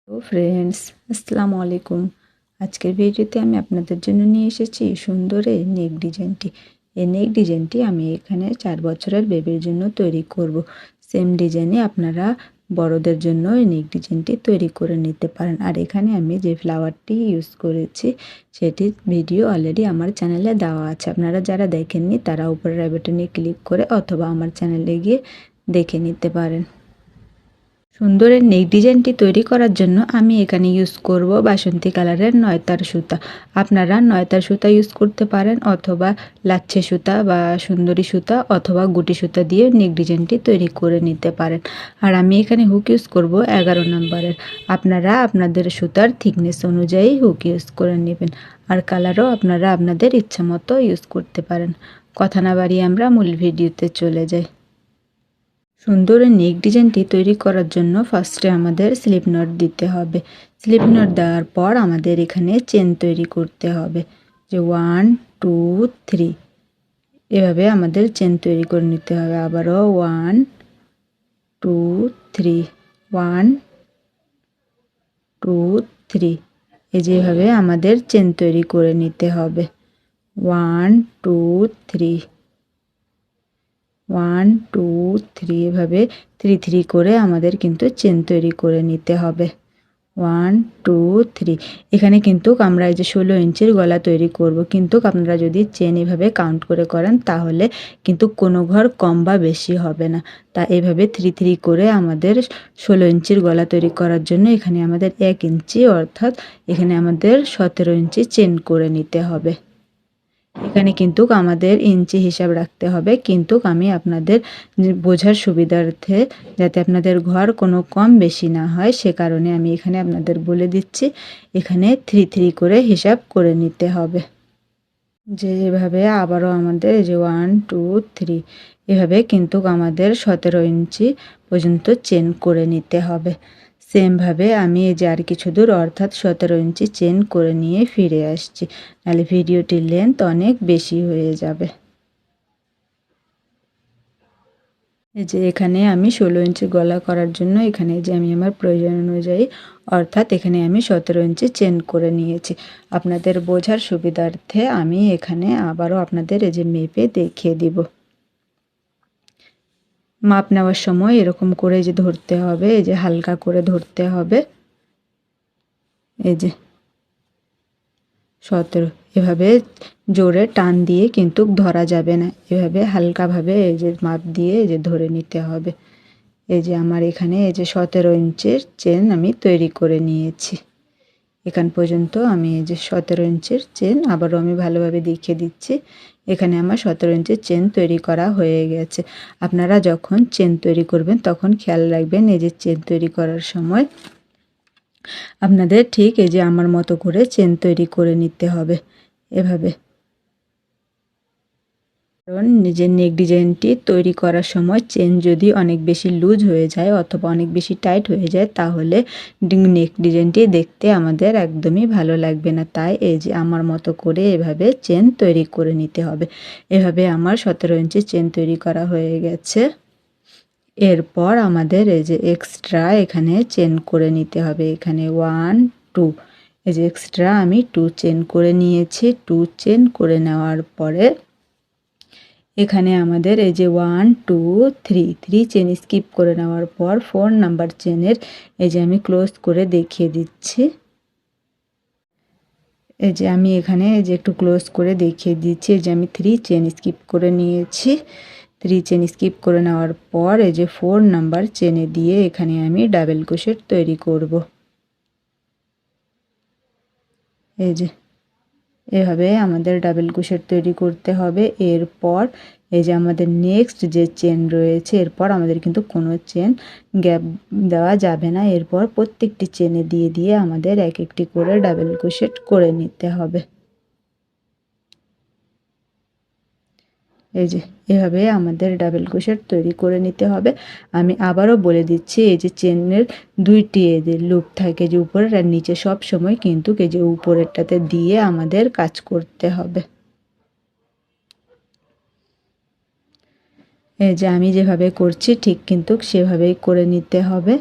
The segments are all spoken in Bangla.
তো ফ্রেন্ডস, আসসালামু আলাইকুম। আজকের ভিডিওতে আমি আপনাদের জন্য নিয়ে এসেছি সুন্দর এই নেক ডিজাইনটি। এই নেক ডিজাইনটি আমি এখানে 4 বছরের বেবির জন্য তৈরি করব। সেম ডিজাইনে আপনারা বড়দের জন্য এই নেক ডিজাইনটি তৈরি করে নিতে পারেন। আর এখানে আমি যে ফ্লাওয়ারটি ইউজ করেছি সেটির ভিডিও অলরেডি আমার চ্যানেলে দেওয়া আছে। আপনারা যারা দেখেননি তারা উপরের আই বাটনে ক্লিক করে অথবা আমার চ্যানেলে গিয়ে দেখে নিতে পারেন। সুন্দর এই নেক ডিজাইনটি তৈরি করার জন্য আমি এখানে ইউজ করব বাসন্তী কালারের নয়তার সুতা। আপনারা নয়তার সুতা ইউজ করতে পারেন অথবা লাচ্ছে সুতা বা সুন্দরী সুতা অথবা গুটি সুতা দিয়ে নেক ডিজাইনটি তৈরি করে নিতে পারেন। আর আমি এখানে হুক ইউজ করব 11 নম্বরের। আপনারা আপনাদের সুতার থিকনেস অনুযায়ী হুক ইউজ করে নেবেন। আর কালারও আপনারা আপনাদের ইচ্ছা মতো ইউজ করতে পারেন। কথা না বাড়িয়ে আমরা মূল ভিডিওতে চলে যাই। সুন্দর নেক ডিজাইনটি তৈরি করার জন্য ফার্স্টে আমাদের স্লিপ নট দিতে হবে। স্লিপ নট দেওয়ার পর আমাদের এখানে চেন তৈরি করতে হবে, যে 1 2 3 এভাবে আমাদের চেন তৈরি করে নিতে হবে। আবারও 1 2 3 1 2 3 এই যেভাবে আমাদের চেন তৈরি করে নিতে হবে। 1 2 3 1 2 3 এভাবে 3 3 করে আমাদের কিন্তু চেন তৈরি করে নিতে হবে। 1 2 3 এখানে কিন্তু আমরা এই যে 16 ইঞ্চির গলা তৈরি করব, কিন্তু আপনারা যদি চেন এভাবে কাউন্ট করে করেন তাহলে কিন্তু কোনো ঘর কম বা বেশি হবে না। তা এভাবে 3 3 করে আমাদের 16 ইঞ্চির গলা তৈরি করার জন্য এখানে আমাদের 1 ইঞ্চি অর্থাৎ এখানে আমাদের 17 ইঞ্চি চেন করে নিতে হবে। এখানে কিন্তু আমাদের ইঞ্চি হিসাব রাখতে হবে, কিন্তু আমি আপনাদের বোঝার সুবিধার্থে যাতে আপনাদের ঘর কোনো কম বেশি না হয় সে কারণে আমি এখানে আপনাদের বলে দিচ্ছি এখানে 3 3 করে হিসাব করে নিতে হবে। যে এভাবে আবারও আমাদের যে 1 2 3 এভাবে কিন্তু আমাদের 17 ইঞ্চি পর্যন্ত চেন করে নিতে হবে। সেমভাবে আমি এই যে আর কিছু দূর অর্থাৎ 17 ইঞ্চি চেন করে নিয়ে ফিরে আসছি, নাহলে ভিডিওটির লেন্থ অনেক বেশি হয়ে যাবে। এই যে এখানে আমি 16 ইঞ্চি গলা করার জন্য এখানে যে আমি আমার প্রয়োজন অনুযায়ী অর্থাৎ এখানে আমি 17 ইঞ্চি চেন করে নিয়েছি। আপনাদের বোঝার সুবিধার্থে আমি এখানে আবারও আপনাদের এই যে মেপে দেখিয়ে দিব। মাপ নেওয়ার সময় এরকম করে যে ধরতে হবে, এই যে হালকা করে ধরতে হবে। এই যে 17 এভাবে জোরে টান দিয়ে কিন্তু ধরা যাবে না, এভাবে হালকাভাবে এই যে মাপ দিয়ে এই যে ধরে নিতে হবে। এই যে আমার এখানে এই যে 17 ইঞ্চির চেন আমি তৈরি করে নিয়েছি। এখান পর্যন্ত আমি এই যে 17 ইঞ্চির চেন আবারও আমি ভালোভাবে দেখিয়ে দিচ্ছি। এখানে আমার 17 ইঞ্চির চেন তৈরি করা হয়ে গেছে। আপনারা যখন চেন তৈরি করবেন তখন খেয়াল রাখবেন এই যে চেন তৈরি করার সময় আপনাদের ঠিক এই যে আমার মতো করে চেন তৈরি করে নিতে হবে এভাবে। কারণ নিজের নেক ডিজাইনটি তৈরি করার সময় চেন যদি অনেক বেশি লুজ হয়ে যায় অথবা অনেক বেশি টাইট হয়ে যায় তাহলে নেক ডিজাইনটি দেখতে আমাদের একদমই ভালো লাগবে না। তাই এই যে আমার মতো করে এভাবে চেন তৈরি করে নিতে হবে। এভাবে আমার 17 ইঞ্চি চেন তৈরি করা হয়ে গেছে। এরপর আমাদের এই যে এক্সট্রা এখানে চেন করে নিতে হবে। এখানে 1 2 এই যে এক্সট্রা আমি 2 চেন করে নিয়েছি। 2 চেন করে নেওয়ার পরে এখানে আমাদের এই যে 1 2 3 3 চেন স্কিপ করে নেওয়ার পর 4 নাম্বার চেনের এই যে আমি ক্লোজ করে দেখিয়ে দিচ্ছি। এই যে আমি এখানে এই যে একটু ক্লোজ করে দেখিয়ে দিচ্ছি যে আমি 3 চেন স্কিপ করে নিয়েছি। 3 চেন স্কিপ করে নেওয়ার পর এই যে 4 নাম্বার চেনে দিয়ে এখানে আমি ডাবল ক্রোশেট তৈরি করব। এই যে এভাবে আমাদের ডাবল ক্রোশেট তৈরি করতে হবে। এরপর এই যে আমাদের নেক্সট যে চেন রয়েছে এরপর আমাদের কিন্তু কোনো চেন গ্যাপ দেওয়া যাবে না। এরপর প্রত্যেকটি চেনে দিয়ে দিয়ে আমাদের এক একটি করে ডাবল ক্রোশেট করে নিতে হবে। এই যে এভাবে আমাদের ডাবল ক্রোশেট তৈরি করে নিতে হবে। আমি আবারও বলে দিচ্ছি এই যে চেনের দুইটি এই যে লুপ থাকে যে উপরের আর নিচে সব সময় কিন্তু এই যে উপরেরটাতে দিয়ে আমাদের কাজ করতে হবে। এই যে আমি যেভাবে করছি ঠিক কিন্তু সেভাবেই করে নিতে হবে।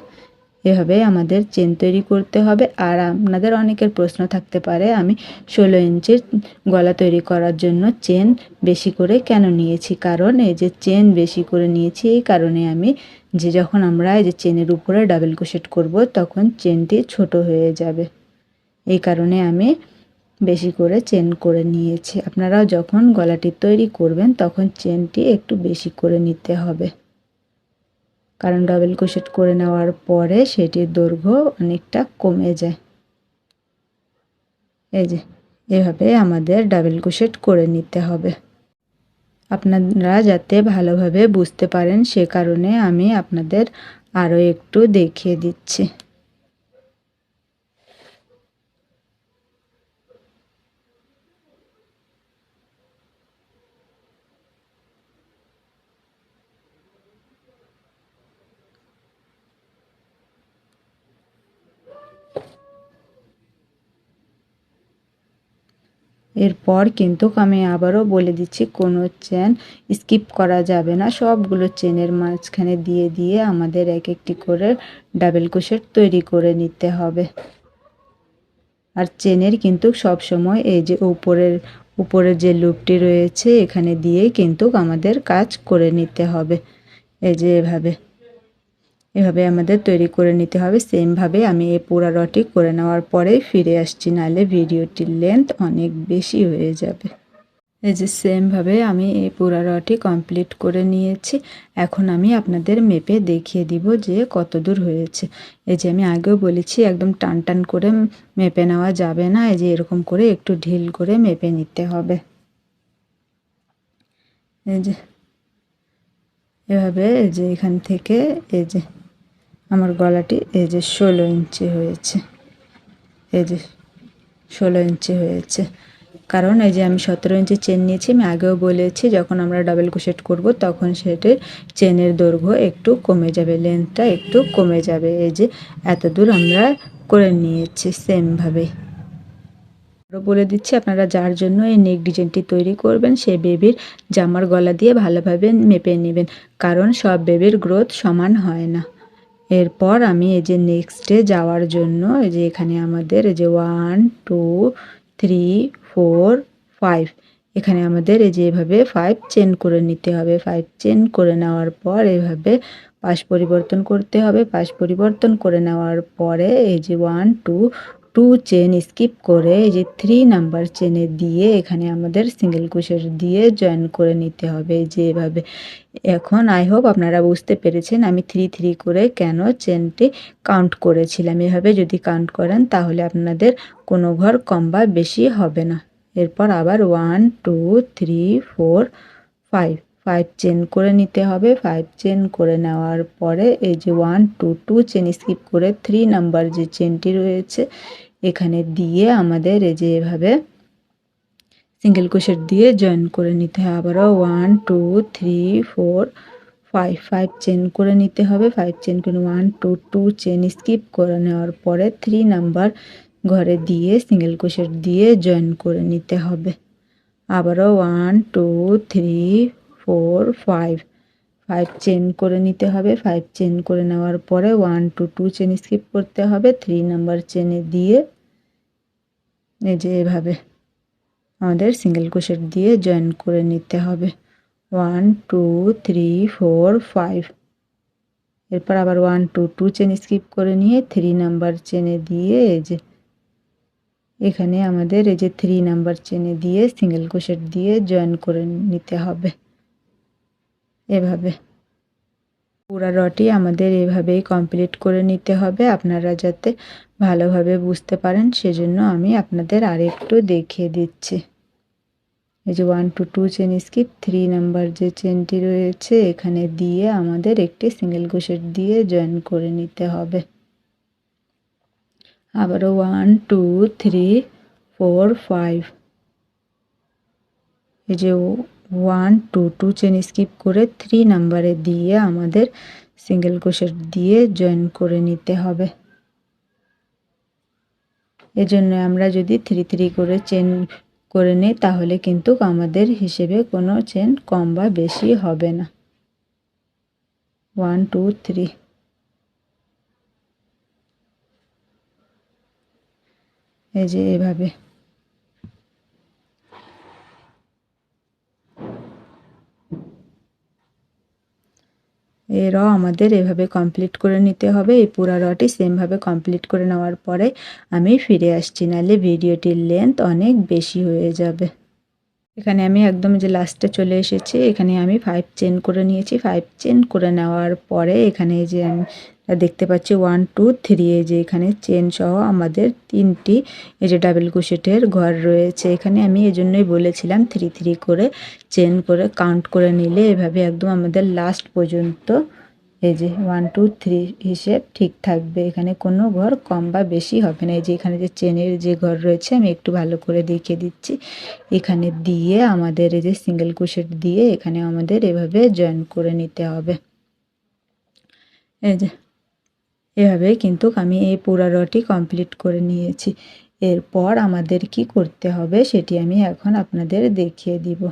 এভাবে আমাদের চেন তৈরি করতে হবে। আর আপনাদের অনেকের প্রশ্ন থাকতে পারে আমি 16 ইঞ্চির গলা তৈরি করার জন্য চেন বেশি করে কেন নিয়েছি। কারণ এই যে চেন বেশি করে নিয়েছি এই কারণে আমি যে যখন আমরা এই যে চেনের উপরে ডাবল ক্রোশেট করব তখন চেনটি ছোট হয়ে যাবে, এই কারণে আমি বেশি করে চেন করে নিয়েছি। আপনারাও যখন গলাটি তৈরি করবেন তখন চেনটি একটু বেশি করে নিতে হবে, কারণ ডাবল ক্রোশেট করে নেওয়ার পরে সেটির দৈর্ঘ্য অনেকটা কমে যায়। এই যে এভাবে আমাদের ডাবল ক্রোশেট করে নিতে হবে। আপনারা যাতে ভালোভাবে বুঝতে পারেন সে কারণে আমি আপনাদের আরও একটু দেখিয়ে দিচ্ছি। এরপর কিন্তু আমি আবারও বলে দিচ্ছি কোনো চেন স্কিপ করা যাবে না, সবগুলো চেনের মাঝখানে দিয়ে দিয়ে আমাদের এক একটি করে ডাবল ক্রোশেট তৈরি করে নিতে হবে। আর চেনের কিন্তু সব সময় এই যে উপরের যে লুপটি রয়েছে এখানে দিয়ে কিন্তু আমাদের কাজ করে নিতে হবে। এই যে এভাবে আমাদের তৈরি করে নিতে হবে। সেমভাবে আমি এই পুরা রটি করে নেওয়ার পরেই ফিরে আসছি, নাহলে ভিডিওটির লেন্থ অনেক বেশি হয়ে যাবে। এই যে সেমভাবে আমি এই পুরা রটি কমপ্লিট করে নিয়েছি। এখন আমি আপনাদের মেপে দেখিয়ে দিব যে কত দূর হয়েছে। এই যে আমি আগেও বলেছি একদম টান টান করে মেপে নেওয়া যাবে না, এই যে এরকম করে একটু ঢিল করে মেপে নিতে হবে। এই যে এভাবে এই যে এখান থেকে এই যে আমার গলাটি এই যে 16 ইঞ্চি হয়েছে, এই যে 16 ইঞ্চি হয়েছে। কারণ এই যে আমি 17 ইঞ্চি চেন নিয়েছি, আমি আগেও বলেছি যখন আমরা ডাবল ক্রোশেট করব তখন সেটির চেনের দৈর্ঘ্য একটু কমে যাবে, লেন্থটা একটু কমে যাবে। এই যে এত দূর আমরা করে নিয়েছি। সেমভাবে আরও বলে দিচ্ছি, আপনারা যার জন্য এই নেক ডিজাইনটি তৈরি করবেন সেই বেবির জামার গলা দিয়ে ভালোভাবে মেপে নেবেন, কারণ সব বেবির গ্রোথ সমান হয় না। এরপর আমি এই যে নেক্সটে যাওয়ার জন্য এই যে এখানে আমাদের এই যে 1 2 3 4 5 এখানে আমাদের এই যে এভাবে 5 চেন করে নিতে হবে। 5 চেন করে নেওয়ার পর এভাবে পাশ পরিবর্তন করতে হবে। পাশ পরিবর্তন করে নেওয়ার পরে এই যে 1 2 2 চেন স্কিপ করে এই যে 3 নাম্বার চেনে দিয়ে এখানে আমাদের সিঙ্গেল ক্রোশেট দিয়ে জয়েন করে নিতে হবে, এই যে এভাবে। এখন আই হোপ আপনারা বুঝতে পেরেছেন আমি 3 3 করে কেন চেনটি কাউন্ট করেছিলাম। এভাবে যদি কাউন্ট করেন তাহলে আপনাদের কোনো ঘর কম বা বেশি হবে না। এরপর আবার 1 2 3 4 5 5 চেন করে নিতে হবে। 5 চেন করে নেওয়ার পরে এই যে 1 2 2 চেন স্কিপ করে 3 নাম্বার যে চেনটি রয়েছে এখানে দিয়ে আমাদের এই যে এভাবে সিঙ্গেল ক্রোশেট দিয়ে জয়েন করে নিতে হবে। আবারও 1 2 3 4 5 5 চেন করে নিতে হবে। 5 চেন করে 1 2 2 চেন স্কিপ করে নেওয়ার পরে 3 নাম্বার ঘরে দিয়ে সিঙ্গেল ক্রোশেট দিয়ে জয়েন করে নিতে হবে। আবারও 1 2 3 4 5 5 চেন করে নিতে হবে। 5 চেন করে নেওয়ার পরে 1 2 2 চেন স্কিপ করতে হবে। 3 নাম্বার চেনে দিয়ে এই যে এভাবে আমাদের সিঙ্গেল ক্রোশেট দিয়ে জয়েন করে নিতে হবে। 1 2 3 4 5 এরপর আবার 1 2 2 চেন স্কিপ করে নিয়ে 3 নাম্বার চেনে দিয়ে এই যে এখানে আমাদের এই যে 3 নাম্বার চেনে দিয়ে সিঙ্গেল ক্রোশেট দিয়ে জয়েন করে নিতে হবে। এভাবে পুরা রটি আমাদের এভাবেই কমপ্লিট করে নিতে হবে। আপনারা যাতে ভালোভাবে বুঝতে পারেন সেজন্য আমি আপনাদের আরেকটু দেখিয়ে দিচ্ছি। এই যে 1 2 2 চেন স্কিপ 3 নাম্বার যে চেনটি রয়েছে এখানে দিয়ে আমাদের একটি সিঙ্গেল ক্রোশেট দিয়ে জয়েন করে নিতে হবে। আবারও 1 2 3 4 5 এই যে 1 2 2 চেন স্কিপ করে 3 নাম্বারে দিয়ে আমাদের সিঙ্গেল ক্রোশেট দিয়ে জয়েন করে নিতে হবে। এজন্য আমরা যদি 3 3 করে চেন করে নিই তাহলে কিন্তু আমাদের হিসেবে কোনো চেন কম বা বেশি হবে না। 1 2 3 এই যে এভাবে। এই র আমাদের এভাবে কমপ্লিট করে নিতে হবে। এই পুরা রটি সেমভাবে কমপ্লিট করে নেওয়ার পরে আমি ফিরে আসছি, নাহলে ভিডিওটির লেন্থ অনেক বেশি হয়ে যাবে। এখানে আমি একদম যে লাস্টে চলে এসেছি, এখানে আমি 5 চেন করে নিয়েছি। 5 চেন করে নেওয়ার পরে এখানে যে আমি দেখতে পাচ্ছি 1 2 3, এই যে এখানে চেন সহ আমাদের 3টি এই যে ডাবল ক্রোশেটের ঘর রয়েছে। এখানে আমি এজন্যই বলেছিলাম 3 3 করে চেন করে কাউন্ট করে নিলে এভাবে একদম আমাদের লাস্ট পর্যন্ত এই যে 1 2 3 হিসেব ঠিক থাকবে। এখানে কোনো ঘর কম বা বেশি হবে না। এই যে এখানে যে চেনের যে ঘর রয়েছে আমি একটু ভালো করে দেখিয়ে দিচ্ছি। এখানে দিয়ে আমাদের এই যে সিঙ্গেল ক্রোশেট দিয়ে এখানে আমাদের এভাবে জয়েন করে নিতে হবে। এই যে এভাবে কিন্তু আমি এই পুরা রটি কমপ্লিট করে নিয়েছি। এরপর আমাদের কি করতে হবে সেটি আমি এখন আপনাদের দেখিয়ে দিব।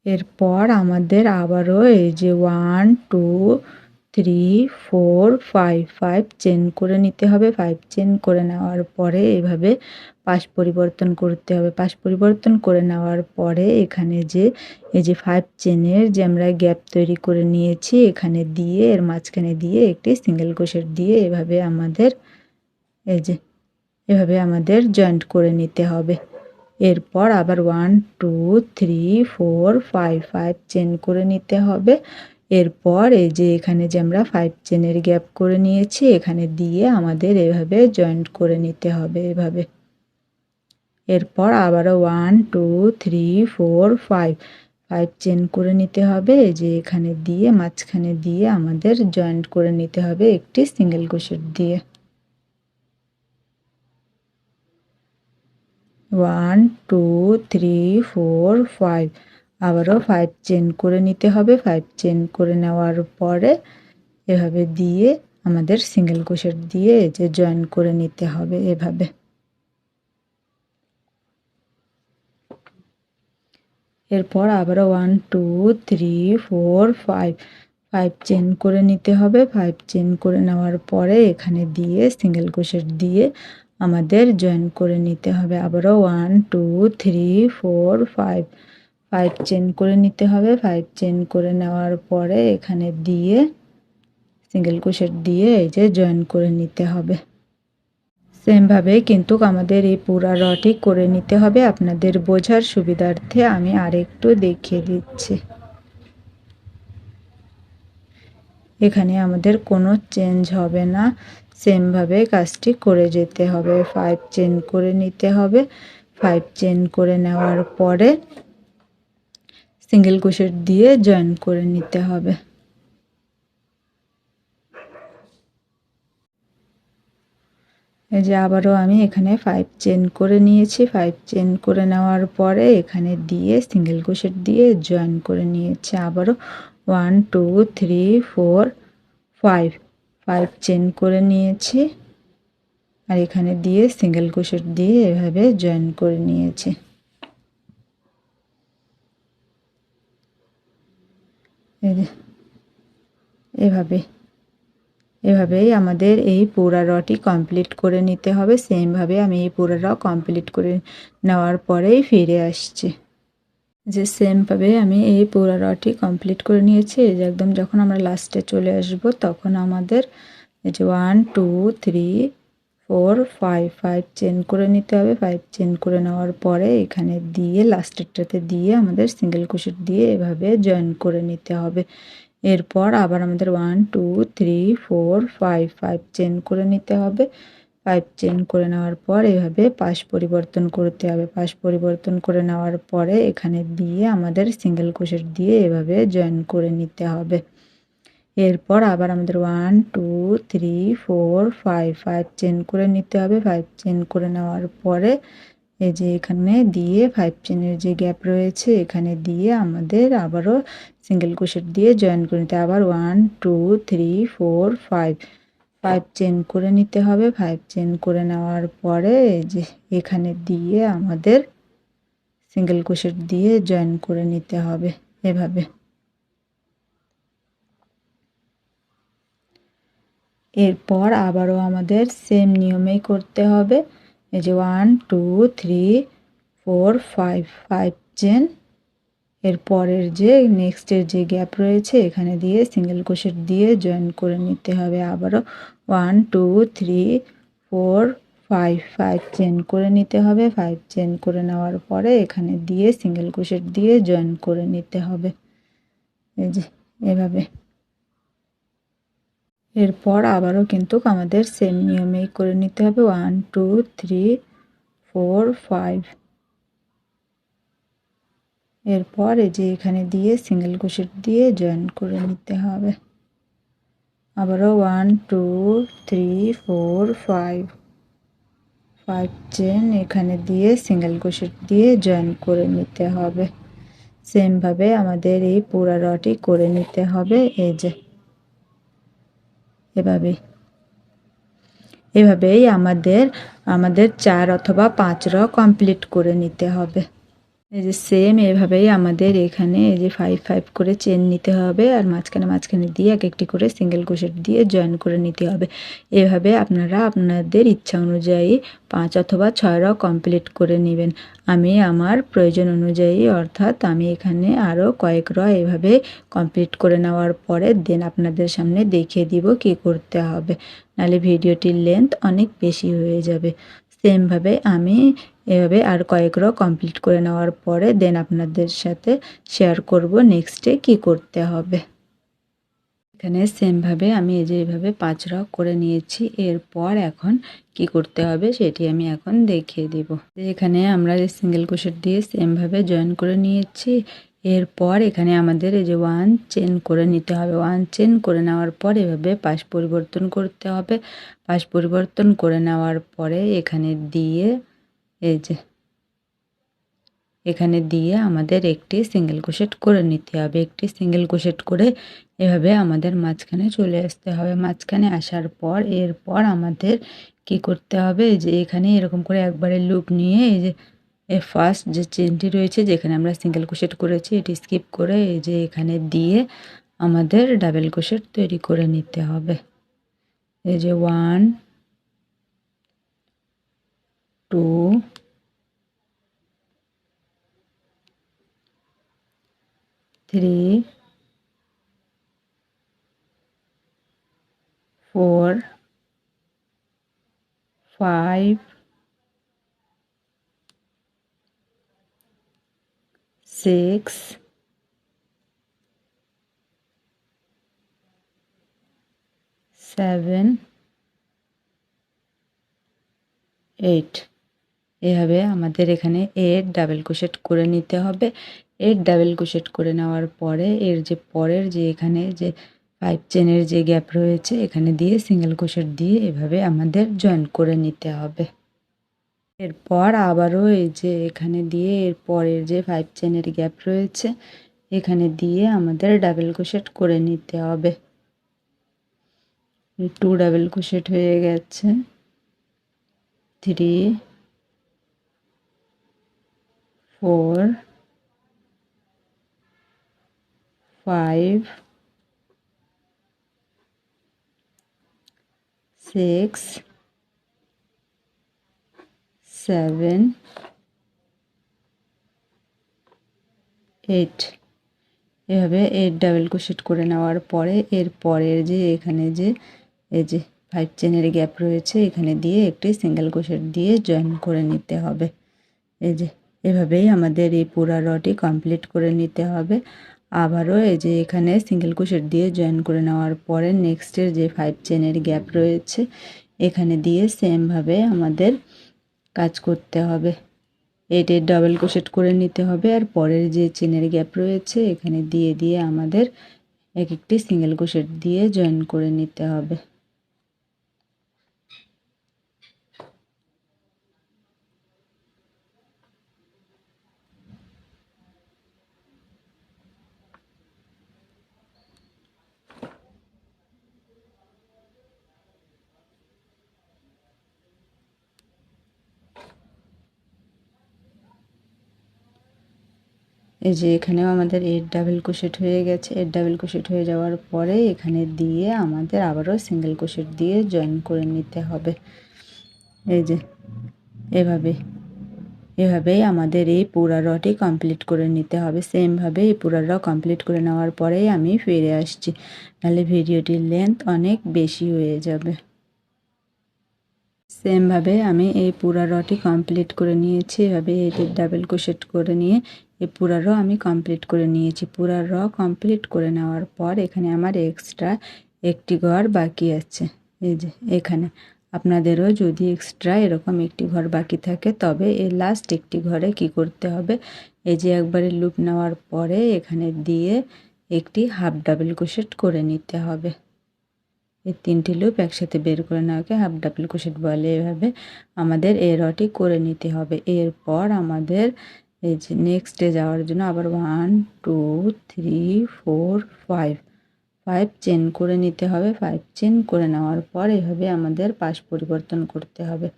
এরপর আমাদের আবারও এই যে 1 2 3 4 5 5 চেন করে নিতে হবে। 5 চেন করে নেওয়ার পরে এভাবে পাশ পরিবর্তন করতে হবে। পাশ পরিবর্তন করে নেওয়ার পরে এখানে যে এই যে 5 চেনের যে আমরা গ্যাপ তৈরি করে নিয়েছি এখানে দিয়ে এর মাঝখানে দিয়ে একটি সিঙ্গেল ক্রোশেট দিয়ে এভাবে আমাদের এই যে এভাবে আমাদের জয়েন্ট করে নিতে হবে। এরপর আবার 1 2 3 4 5 5 চেন করে নিতে হবে। এরপর এই যে এখানে যে আমরা 5 চেনের গ্যাপ করে নিয়েছি এখানে দিয়ে আমাদের এভাবে জয়েন্ট করে নিতে হবে এভাবে। এরপর আবারও 1 2 3 4 5 5 চেন করে নিতে হবে। এই যে এখানে দিয়ে মাঝখানে দিয়ে আমাদের জয়েন্ট করে নিতে হবে একটি সিঙ্গেল ক্রোশেট দিয়ে। 1 2 3 4 5 আবারও 5 চেন করে নিতে হবে। 5 চেন করে নেওয়ার পরে এভাবে দিয়ে আমাদের সিঙ্গেল ক্রোশেট দিয়ে যে জয়েন করে নিতে হবে এভাবে। এরপর আবারও 1 2 3 4 5 5 চেন করে নিতে হবে। 5 চেন করে নেওয়ার পরে এখানে দিয়ে সিঙ্গেল ক্রোশেট দিয়ে আমাদের জয়েন করে নিতে হবে। আবারও 1 2 3 4 5 5 চেন করে নিতে হবে। 5 চেন করে নেওয়ার পরে এখানে দিয়ে সিঙ্গেল ক্রোশেট দিয়ে এই যে জয়েন করে নিতে হবে। সেমভাবে কিন্তু আমাদের এই পুরা রটি করে নিতে হবে। আপনাদের বোঝার সুবিধার্থে আমি আরেকটু দেখিয়ে দিচ্ছি। এখানে আমাদের কোনো চেঞ্জ হবে না, সেমভাবে কাজটি করে যেতে হবে। 5 চেন করে নিতে হবে। 5 চেন করে নেওয়ার পরে সিঙ্গেল ক্রোশেট দিয়ে জয়েন করে নিতে হবে। এই যে আবারও আমি এখানে 5 চেন করে নিয়েছি। 5 চেন করে নেওয়ার পরে এখানে দিয়ে সিঙ্গেল ক্রোশেট দিয়ে জয়েন করে নিয়েছি। আবারও 1 2 3 4 5 5 চেন করে নিয়েছি আর এখানে দিয়ে সিঙ্গেল ক্রোশেট দিয়ে এভাবে জয়েন করে নিয়েছি। এভাবেই আমাদের এই পুরা রটি কমপ্লিট করে নিতে হবে। সেমভাবে আমি এই পুরা র কমপ্লিট করে নেওয়ার পরেই ফিরে আসছি। যে সেমভাবে আমি এই পুরা রটি কমপ্লিট করে নিয়েছি। এই যে একদম যখন আমরা লাস্টে চলে আসব তখন আমাদের এই যে 1 2 3 4 5 5 চেন করে নিতে হবে। 5 চেন করে নেওয়ার পরে এখানে দিয়ে লাস্টেরটাতে দিয়ে আমাদের সিঙ্গেল ক্রোশেট দিয়ে এভাবে জয়েন করে নিতে হবে। এরপর আবার আমাদের 1 2 3 4 5 5 চেন করে নিতে হবে। 5 চেন করে নেওয়ার পর এভাবে পাশ পরিবর্তন করতে হবে। পাশ পরিবর্তন করে নেওয়ার পরে এখানে দিয়ে আমাদের সিঙ্গেল ক্রোশেট দিয়ে এভাবে জয়েন করে নিতে হবে। এরপর আবার আমাদের 1 2 3 4 5 5 চেন করে নিতে হবে। 5 চেন করে নেওয়ার পরে এই যে এখানে দিয়ে 5 চেনের যে গ্যাপ রয়েছে এখানে দিয়ে আমাদের আবারও সিঙ্গেল ক্রোশেট দিয়ে জয়েন করে নিতে হবে। আবার 1 2 3 4 5 5 চেন করে নিতে হবে। 5 চেন করে নেওয়ার পরে এই যে এখানে দিয়ে আমাদের সিঙ্গেল ক্রোশেট দিয়ে জয়েন করে নিতে হবে এভাবে। এরপর আবারও আমাদের সেম নিয়মেই করতে হবে। এই যে 1 2 3 4 5 5 চেন। এর পরের যে নেক্সটের যে গ্যাপ রয়েছে এখানে দিয়ে সিঙ্গেল ক্রোশেট দিয়ে জয়েন করে নিতে হবে। আবারও 1 2 3 4 5 5 চেন করে নিতে হবে। 5 চেন করে নেওয়ার পরে এখানে দিয়ে সিঙ্গেল ক্রোশেট দিয়ে জয়েন করে নিতে হবে, এই যে এভাবে। এরপর আবারও কিন্তু আমাদের সেম নিয়মেই করে নিতে হবে। 1 2 3 4 5। এরপর এই যে এখানে দিয়ে সিঙ্গেল ক্রোশেট দিয়ে জয়েন করে নিতে হবে। আবারও 1 2 3 4 5 5 চেন এখানে দিয়ে সিঙ্গেল ক্রোশেট দিয়ে জয়েন করে নিতে হবে। সেমভাবে আমাদের এই পুরা রটি করে নিতে হবে, এই যে এভাবেই আমাদের 4 অথবা 5 র কমপ্লিট করে নিতে হবে। এই যে সেম এভাবেই আমাদের এখানে এই যে 5 5 করে চেন নিতে হবে আর মাঝখানে দিয়ে এক একটি করে সিঙ্গেল ক্রোশেট দিয়ে জয়েন করে নিতে হবে। এভাবে আপনারা আপনাদের ইচ্ছা অনুযায়ী 5 অথবা 6 র কমপ্লিট করে নেবেন। আমি আমার প্রয়োজন অনুযায়ী অর্থাৎ আমি এখানে আরও কয়েক র এভাবে কমপ্লিট করে নেওয়ার পরে দেন আপনাদের সামনে দেখিয়ে দিব কি করতে হবে, নাহলে ভিডিওটির লেন্থ অনেক বেশি হয়ে যাবে। সেমভাবে আমি এভাবে আর কয়েক র কমপ্লিট করে নেওয়ার পরে দেন আপনাদের সাথে শেয়ার করব নেক্সটে কি করতে হবে। এখানে সেমভাবে আমি এই যে এইভাবে 5 র করে নিয়েছি। এরপর এখন কি করতে হবে সেটি আমি এখন দেখিয়ে দিব। এখানে আমরা সিঙ্গেল ক্রোশেট দিয়ে সেমভাবে জয়েন করে নিয়েছি। এরপর এখানে আমাদের এই যে 1 চেন করে নিতে হবে। 1 চেন করে নেওয়ার পর এভাবে পাশ পরিবর্তন করতে হবে। পাশ পরিবর্তন করে নেওয়ার পরে এখানে দিয়ে এই যে এখানে দিয়ে আমাদের একটি সিঙ্গেল ক্রোশেট করে নিতে হবে। একটি সিঙ্গেল ক্রোশেট করে এভাবে আমাদের মাঝখানে চলে আসতে হবে। মাঝখানে আসার পর এরপর আমাদের কি করতে হবে, যে এখানে এরকম করে একবারে লুপ নিয়ে এই যে ফার্স্ট যে চেনটি রয়েছে যেখানে আমরা সিঙ্গেল ক্রোশেট করেছি এটি স্কিপ করে এই যে এখানে দিয়ে আমাদের ডাবল ক্রোশেট তৈরি করে নিতে হবে। এই যে 1 2 3 4 5 6 7 8। এভাবে আমাদের এখানে 8 ডাবল ক্রোশেট করে নিতে হবে। 8 ডাবল ক্রোশেট করে নেওয়ার পরে এর যে পরের যে এখানে যে 5 চেনের যে গ্যাপ রয়েছে এখানে দিয়ে সিঙ্গেল ক্রোশেট দিয়ে এভাবে আমাদের জয়েন করে নিতে হবে। এরপর আবারও এই যে এখানে দিয়ে এর পরের যে 5 চেনের গ্যাপ রয়েছে এখানে দিয়ে আমাদের ডাবল ক্রোশেট করে নিতে হবে। 2 ডাবল ক্রোশেট হয়ে গেছে। 3 4 5 6 7 8। এভাবে 8 ডাবল ক্রোশেট করে নেওয়ার পরে এর পরের যে এখানে যে এই যে 5 চেনের গ্যাপ রয়েছে এখানে দিয়ে একটি সিঙ্গেল ক্রোশেট দিয়ে জয়েন করে নিতে হবে। এই যে এভাবেই আমাদের এই পুরা রটি কমপ্লিট করে নিতে হবে। আবারও এই যে এখানে সিঙ্গেল ক্রোশেট দিয়ে জয়েন করে নেওয়ার পরে নেক্সটের যে 5 চেনের গ্যাপ রয়েছে এখানে দিয়ে সেমভাবে আমাদের কাজ করতে হবে। 8 ডাবল ক্রোশেট করে নিতে হবে আর পরের যে চেনের গ্যাপ রয়েছে এখানে দিয়ে দিয়ে আমাদের এক একটি সিঙ্গেল ক্রোশেট দিয়ে জয়েন করে নিতে হবে। এই যে এখানেও আমাদের এর ডাবল ক্রোশেট হয়ে গেছে। এর ডাবল ক্রোশেট হয়ে যাওয়ার পরে এখানে দিয়ে আমাদের আবারও সিঙ্গেল ক্রোশেট দিয়ে জয়েন করে নিতে হবে। এই যে এভাবেই আমাদের এই পুরা রটি কমপ্লিট করে নিতে হবে। সেমভাবে এই পুরা র কমপ্লিট করে নেওয়ার পরেই আমি ফিরে আসছি, নাহলে ভিডিওটির লেন্থ অনেক বেশি হয়ে যাবে। সেমভাবে আমি এই পুরা রটি কমপ্লিট করে নিয়েছি। এভাবে এটির ডাবল ক্রোশেট করে নিয়ে এই পুরা র আমি কমপ্লিট করে নিয়েছি। পুরা র কমপ্লিট করে নেওয়ার পর এখানে আমার এক্সট্রা একটি ঘর বাকি আছে। এই যে এখানে আপনাদেরও যদি এক্সট্রা এরকম একটি ঘর বাকি থাকে তবে এই লাস্ট একটি ঘরে কি করতে হবে, এই যে একবারে লুপ নেওয়ার পরে এখানে দিয়ে একটি হাফ ডাবল ক্রোশেট করে নিতে হবে। এই তিনটি লুপ একসাথে বের করে নেওয়াকে হাফ ডাবল ক্রোশেট বলে। এভাবে আমাদের এই রটি করে নিতে হবে। এরপর আমাদের এই যে নেক্সটে যাওয়ার জন্য আবার 1 2 3 4 5 চেন করে নিতে হবে। 5 চেন করে নেওয়ার পর এভাবে আমাদের পাশ পরিবর্তন করতে হবে।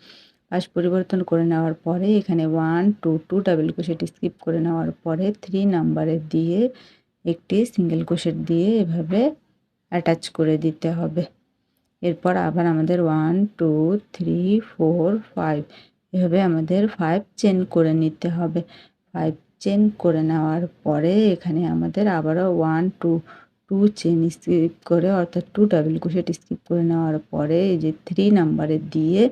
পাশ পরিবর্তন করে নেওয়ার পরে এখানে 1 2 2 ডাবল ক্রোশেট স্কিপ করে নেওয়ার পরে 3 নাম্বারে দিয়ে একটি সিঙ্গেল ক্রোশেট দিয়ে এভাবে অ্যাটাচ করে দিতে হবে। এরপর আবার আমাদের 1 2 3 4 5 এভাবে আমাদের 5 চেন করে নিতে হবে। 5 চেন করে নেওয়ার পরে এখানে আমাদের আবারও 1 2 2 চেন স্কিপ করে অর্থাৎ 2 ডাবল ক্রোশেট স্কিপ করে নেওয়ার পরে এই যে 3 নাম্বারে দিয়ে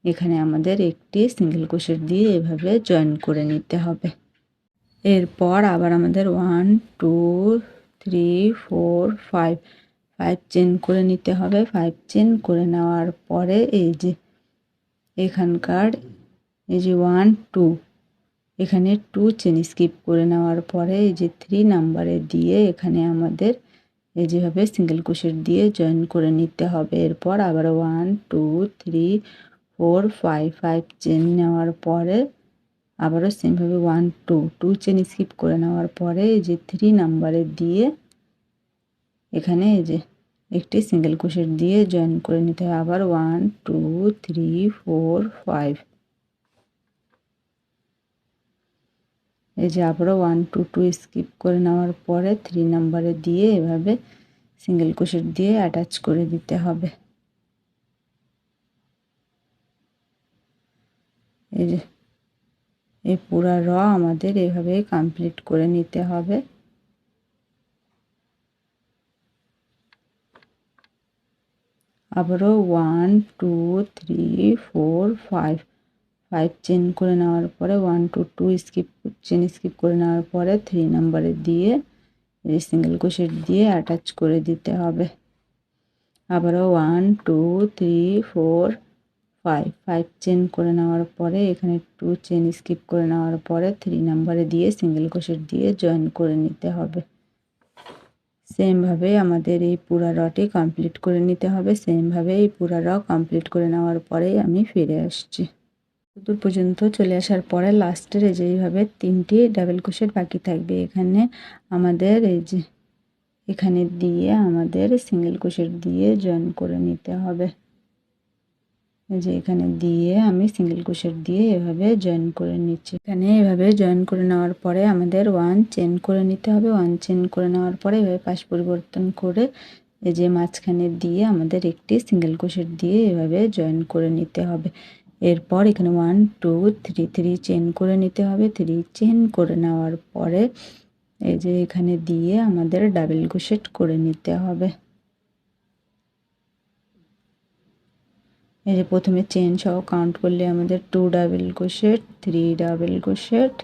এখানে আমাদের একটি সিঙ্গেল ক্রোশেট দিয়ে এভাবে জয়েন করে নিতে হবে। এরপর আবার আমাদের 1 2 3 4 5 চেন করে নিতে হবে। 5 চেন করে নেওয়ার পরে এই যে এখানকার এই যে 1 2 এখানে 2 চেন স্কিপ করে নেওয়ার পরে এই যে 3 নাম্বারে দিয়ে এখানে আমাদের এই যেভাবে সিঙ্গেল ক্রোশেট দিয়ে জয়েন করে নিতে হবে। এরপর আবার 1 2 3 4 5 চেন নেওয়ার পরে আবারও সেমভাবে 1 2 2 চেন স্কিপ করে নেওয়ার পরে এই যে 3 নাম্বারে দিয়ে এখানে এই যে একটি সিঙ্গেল ক্রোশেট দিয়ে জয়েন করে নিতে হবে। আবার 1 2 3 4 5 এই যে আবারও 1 2 2 স্কিপ করে নেওয়ার পরে 3 নাম্বারে দিয়ে এভাবে সিঙ্গেল ক্রোশেট দিয়ে অ্যাটাচ করে দিতে হবে। এই যে এই পুরা র আমাদের এভাবে কমপ্লিট করে নিতে হবে। আবারও 1 2 3 4 5 চেন করে নেওয়ার পরে 1 2 2 চেন স্কিপ করে নেওয়ার পরে 3 নাম্বারে দিয়ে এই সিঙ্গেল ক্রোশেট দিয়ে অ্যাটাচ করে দিতে হবে। আবারও 1 2 3 4 5 চেন করে নেওয়ার পরে এখানে 2 চেন স্কিপ করে নেওয়ার পরে 3 নাম্বারে দিয়ে সিঙ্গেল ক্রোশেট দিয়ে জয়েন করে নিতে হবে। সেমভাবে আমাদের এই পুরা রটি কমপ্লিট করে নিতে হবে। সেমভাবে এই পুরা র কমপ্লিট করে নেওয়ার পরেই আমি ফিরে আসছি। দূর পর্যন্ত চলে আসার পরে লাস্টের এই যে এইভাবে 3টি ডাবল ক্রোশেট বাকি থাকবে। এখানে আমাদের এই যে এখানে দিয়ে আমাদের সিঙ্গেল ক্রোশেট দিয়ে জয়েন করে নিতে হবে। এই যে এখানে দিয়ে আমি সিঙ্গেল ক্রোশেট দিয়ে এভাবে জয়েন করে নিচ্ছি। এখানে এভাবে জয়েন করে নেওয়ার পরে আমাদের 1 চেন করে নিতে হবে। 1 চেন করে নেওয়ার পরে এভাবে পাশ পরিবর্তন করে এই যে মাঝখানে দিয়ে আমাদের একটি সিঙ্গেল ক্রোশেট দিয়ে এভাবে জয়েন করে নিতে হবে। এরপর এখানে 1 2 3 চেন করে নিতে হবে। 3 চেন করে নেওয়ার পরে এই যে এখানে দিয়ে আমাদের ডাবল ক্রোশেট করে নিতে হবে। এই যে প্রথমে চেন সহ কাউন্ট করলে আমাদের 2 ডাবল ক্রোশেট 3 ডাবল ক্রোশেট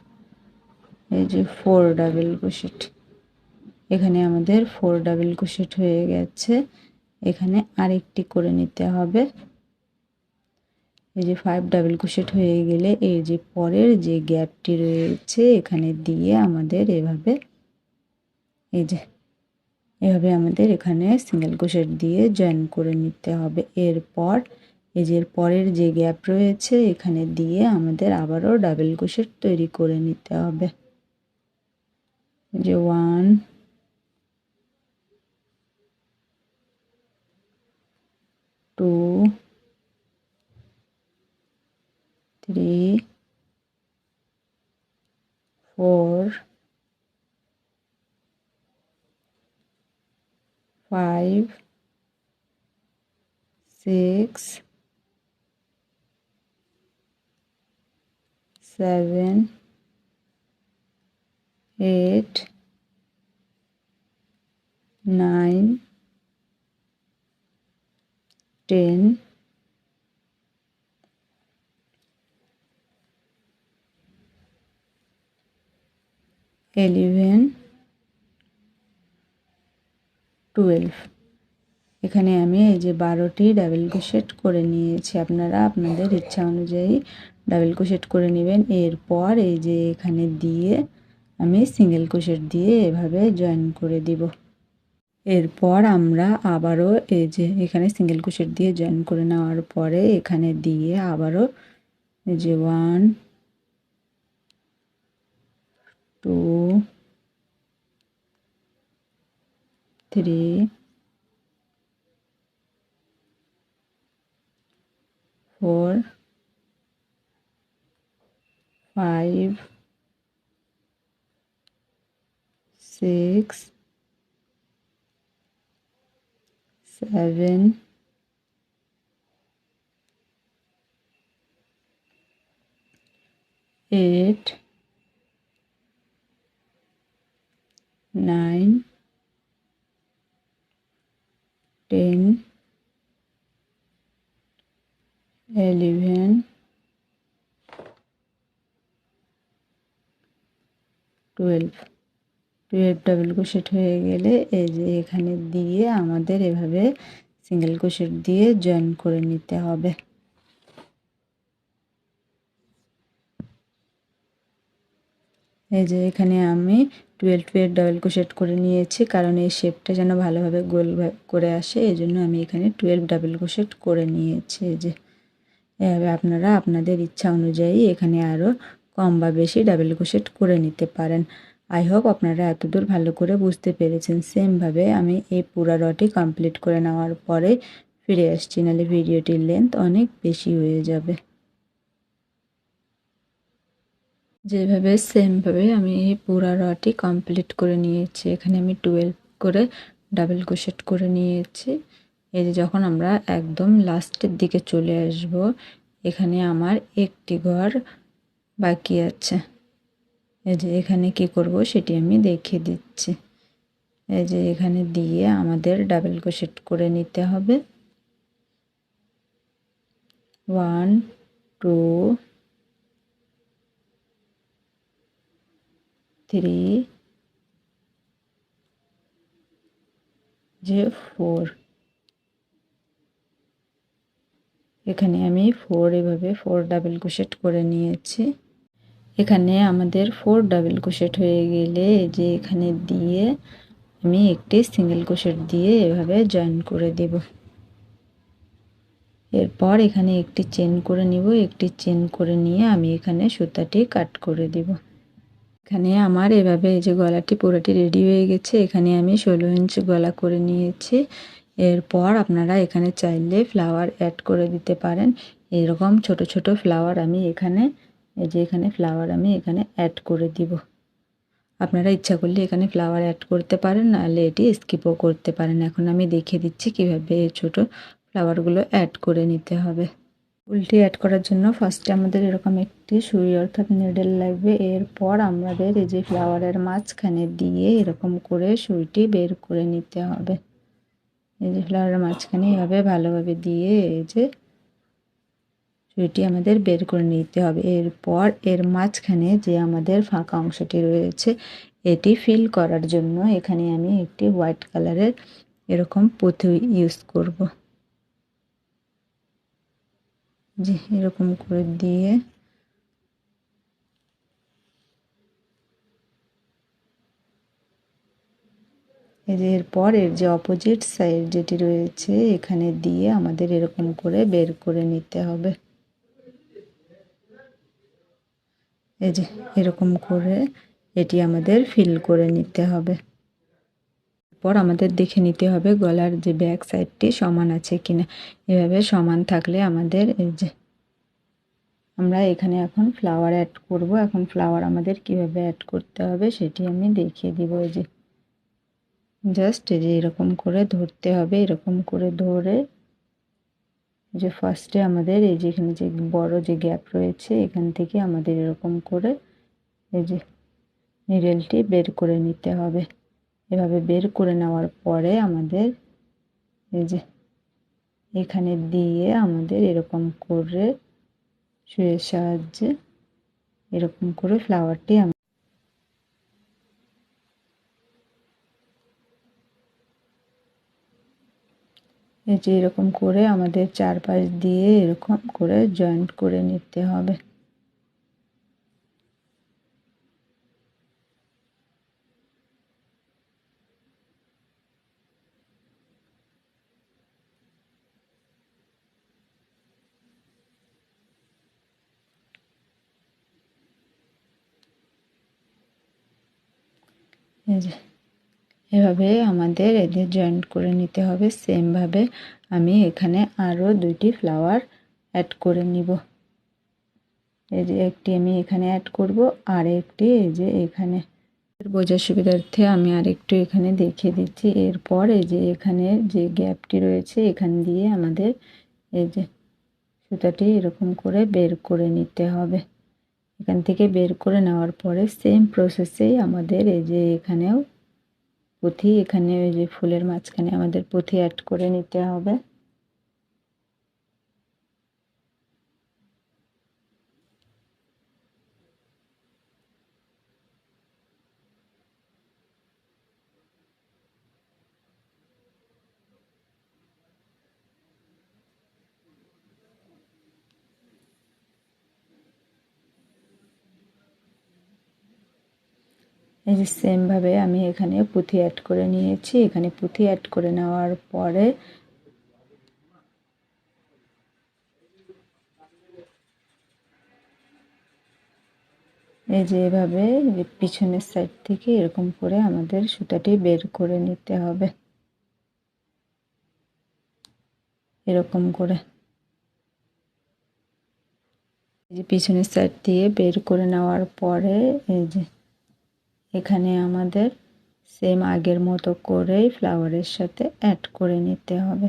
এই যে 4 ডাবল ক্রোশেট। এখানে আমাদের 4 ডাবল ক্রোশেট হয়ে গেছে। এখানে আরেকটি করে নিতে হবে। এই যে 5 ডাবল ক্রোশেট হয়ে গেলে এই যে পরের যে গ্যাপটি রয়েছে এখানে দিয়ে আমাদের এভাবে এই যে এভাবে আমাদের এখানে সিঙ্গেল ক্রোশেট দিয়ে জয়েন করে নিতে হবে। এরপর এই যে পরের যে গ্যাপ রয়েছে এখানে দিয়ে আমাদের আবারও ডাবল ক্রোশেট তৈরি করে নিতে হবে। যে 1 2 3 4 5 6 7 8 9 10 11 12 এখানে আমি এই যে 12টি ডাবল ক্রোশেট করে নিয়েছি। আপনারা আপনাদের ইচ্ছা অনুযায়ী ডাবল ক্রোশেট করে নেবেন। এরপর এই যে এখানে দিয়ে আমি সিঙ্গেল ক্রোশেট দিয়ে এভাবে জয়েন করে দিব। এরপর আমরা আবারও এই যে এখানে সিঙ্গেল ক্রোশেট দিয়ে জয়েন করে নেওয়ার পরে এখানে দিয়ে আবারও এই যে 1 2 3 4 5 6 7 8 9 10 11 12 ডাবল ক্রোশেট হয়ে গেলে এই যে এখানে দিয়ে আমাদের এভাবে সিঙ্গেল ক্রোশেট দিয়ে জয়েন করে নিতে হবে। এই যে এখানে আমি 12 ডাবল ক্রোশেট করে নিয়েছি, কারণ এই শেপটা যেন ভালোভাবে গোল করে আসে, এই জন্য আমি এখানে 12 ডাবল ক্রোশেট করে নিয়েছি। এই যে এভাবে আপনারা আপনাদের ইচ্ছা অনুযায়ী এখানে আরও কম বা বেশি ডাবল ক্রোশেট করে নিতে পারেন। আই হোপ আপনারা এতদূর ভালো করে বুঝতে পেরেছেন। সেমভাবে আমি এই পুরা রটি কমপ্লিট করে নেওয়ার পরে ফিরে আসছি, নাহলে ভিডিওটির লেন্থ অনেক বেশি হয়ে যাবে। যেভাবে সেমভাবে আমি এই পুরা রটি কমপ্লিট করে নিয়েছি। এখানে আমি 12 করে ডাবল ক্রোশেট করে নিয়েছি। এই যে যখন আমরা একদম লাস্টের দিকে চলে আসব, এখানে আমার একটি ঘর বাকি আছে। এই যে এখানে কি করব সেটি আমি দেখিয়ে দিচ্ছি। এই যে এখানে দিয়ে আমাদের ডাবল ক্রোশেট করে নিতে হবে। 1 2 3 যে 4, এখানে আমি 4 এভাবে 4 ডাবল ক্রোশেট করে নিয়েছি। এখানে আমাদের 4 ডাবল ক্রোশেট হয়ে গেলে যে এখানে দিয়ে আমি একটি সিঙ্গেল ক্রোশেট দিয়ে এভাবে জয়েন করে দেব। এরপর এখানে একটি চেন করে নিব, একটি চেন করে নিয়ে আমি এখানে সুতাটি কাট করে দেব। এখানে আমার এভাবে এই যে গলাটি পুরোটি রেডি হয়ে গেছে। এখানে আমি 16 ইঞ্চ গলা করে নিয়েছি। এরপর আপনারা এখানে চাইলে ফ্লাওয়ার অ্যাড করে দিতে পারেন। এরকম ছোট ছোট ফ্লাওয়ার আমি এখানে এই যে এখানে ফ্লাওয়ার আমি এখানে অ্যাড করে দিব। আপনারা ইচ্ছা করলে এখানে ফ্লাওয়ার অ্যাড করতে পারেন, নাহলে এটি স্কিপও করতে পারেন। এখন আমি দেখিয়ে দিচ্ছি কিভাবে এই ছোট ফ্লাওয়ারগুলো অ্যাড করে নিতে হবে। ফুলটি অ্যাড করার জন্য ফার্স্টে আমাদের এরকম একটি সুই অর্থাৎ নিডল লাগবে। এরপর আমাদের এই যে ফ্লাওয়ারের মাঝখানে দিয়ে এরকম করে সুইটি বের করে নিতে হবে। এই যে ফ্লাওয়ারের মাঝখানে এভাবে ভালোভাবে দিয়ে এই যে সুইটি আমাদের বের করে নিতে হবে। এরপর এর মাঝখানে যে আমাদের ফাঁকা অংশটি রয়েছে এটি ফিল করার জন্য এখানে আমি একটি হোয়াইট কালারের এরকম পুঁতি ইউজ করব। যে এরকম করে দিয়ে এই যে এরপর এর যে অপোজিট সাইড যেটি রয়েছে এখানে দিয়ে আমাদের এরকম করে বের করে নিতে হবে। এই যে এরকম করে এটি আমাদের ফিল করে নিতে হবে। পর আমাদের দেখে নিতে হবে গলার যে ব্যাক সাইডটি সমান আছে কিনা। এভাবে সমান থাকলে আমাদের এই যে আমরা এখানে এখন ফ্লাওয়ার অ্যাড করব। এখন ফ্লাওয়ার আমাদের কিভাবে অ্যাড করতে হবে সেটি আমি দেখিয়ে দিব। এই যে জাস্ট এই যে এরকম করে ধরতে হবে, এরকম করে ধরে যে ফার্স্টে আমাদের এই যে এখানে যে বড় যে গ্যাপ রয়েছে এখান থেকে আমাদের এরকম করে এই যে নিডেলটি বের করে নিতে হবে। এভাবে বের করে নেওয়ার পরে আমাদের এই যে এখানে দিয়ে আমাদের এরকম করে সুইয়ের সাহায্যে এরকম করে ফ্লাওয়ারটি এই যে এরকম করে আমাদের চারপাশ দিয়ে এরকম করে জয়েন্ট করে নিতে হবে। এই যে এভাবে আমাদের এদের জয়েন্ট করে নিতে হবে। সেমভাবে আমি এখানে আরও দুইটি ফ্লাওয়ার অ্যাড করে নিব। এই যে একটি আমি এখানে অ্যাড করব, আর একটি এই যে এখানে বোঝার সুবিধার্থে আমি আরেকটু এখানে দেখিয়ে দিচ্ছি। এরপর এই যে এখানে যে গ্যাপটি রয়েছে এখান দিয়ে আমাদের এই যে সুতাটি এরকম করে বের করে নিতে হবে। এখান থেকে বের করে নেওয়ার পরে সেম প্রসেসেই আমাদের এই যে এখানেও পুঁথি, এখানে ওই যে ফুলের মাঝখানে আমাদের পুঁথি অ্যাড করে নিতে হবে। এই যে সেমভাবে আমি এখানে পুঁথি অ্যাড করে নিয়েছি। এখানে পুঁথি অ্যাড করে নেওয়ার পরে এই যে এভাবে পিছনের সাইড থেকে এরকম করে আমাদের সুতাটি বের করে নিতে হবে, এরকম করে। এই যে পিছনের সাইড দিয়ে বের করে নেওয়ার পরে এই যে এখানে আমাদের সেম আগের মতো করেই ফ্লাওয়ারের সাথে অ্যাড করে নিতে হবে।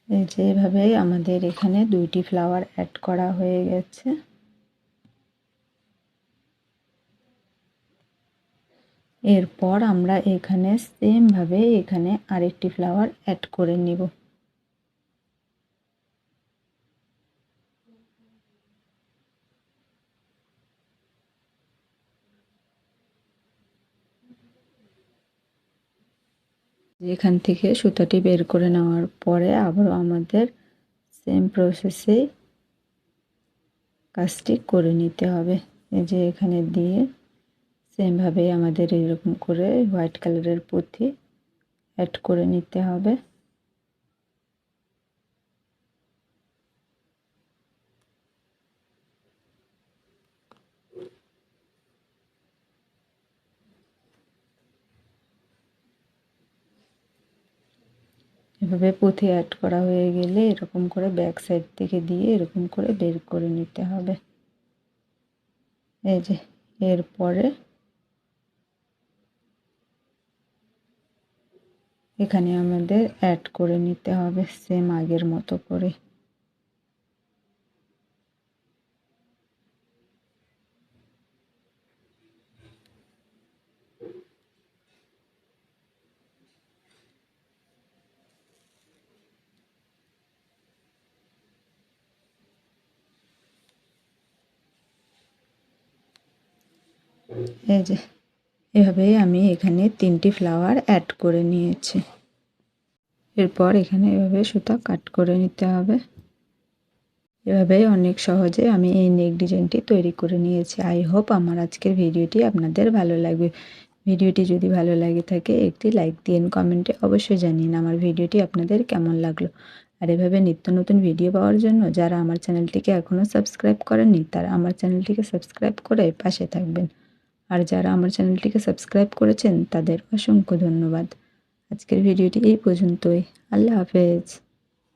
এই যে এভাবে আমাদের এখানে দুইটি ফ্লাওয়ার অ্যাড করা হয়ে গেছে। এরপর আমরা এখানে সেম ভাবে এখানে আরেকটি ফ্লাওয়ার অ্যাড করে নিব। এখান থেকে সুতাটি বের করে নেওয়ার পরে আবারও আমাদের সেম প্রসেসেই কাজটি করে নিতে হবে। এই যে এখানে দিয়ে সেমভাবে আমাদের এরকম করে হোয়াইট কালারের পুঁথি অ্যাড করে নিতে হবে। এভাবে পুঁথি অ্যাড করা হয়ে গেলে এরকম করে ব্যাক সাইড থেকে দিয়ে এরকম করে বের করে নিতে হবে। এই যে এরপরে এখানে আমাদের অ্যাড করে নিতে হবে সেম আগের মতো করে। এই যে এভাবেই আমি এখানে তিনটি ফ্লাওয়ার অ্যাড করে নিয়েছি। এরপর এখানে এভাবে সুতা কাট করে নিতে হবে। এভাবেই অনেক সহজে আমি এই নেক ডিজাইনটি তৈরি করে নিয়েছি। আই হোপ আমার আজকের ভিডিওটি আপনাদের ভালো লাগবে। ভিডিওটি যদি ভালো লাগে থাকে একটি লাইক দিন, কমেন্টে অবশ্যই জানিয়ে আমার ভিডিওটি আপনাদের কেমন লাগলো। আর এভাবে নিত্য নতুন ভিডিও পাওয়ার জন্য যারা আমার চ্যানেলটিকে এখনও সাবস্ক্রাইব করেননি তারা আমার চ্যানেলটিকে সাবস্ক্রাইব করে পাশে থাকবেন। আর যারা আমার চ্যানেলটিকে সাবস্ক্রাইব করেছেন তাদের অসংখ্য ধন্যবাদ। আজকের ভিডিওটি এই পর্যন্তই। আল্লাহ হাফেজ।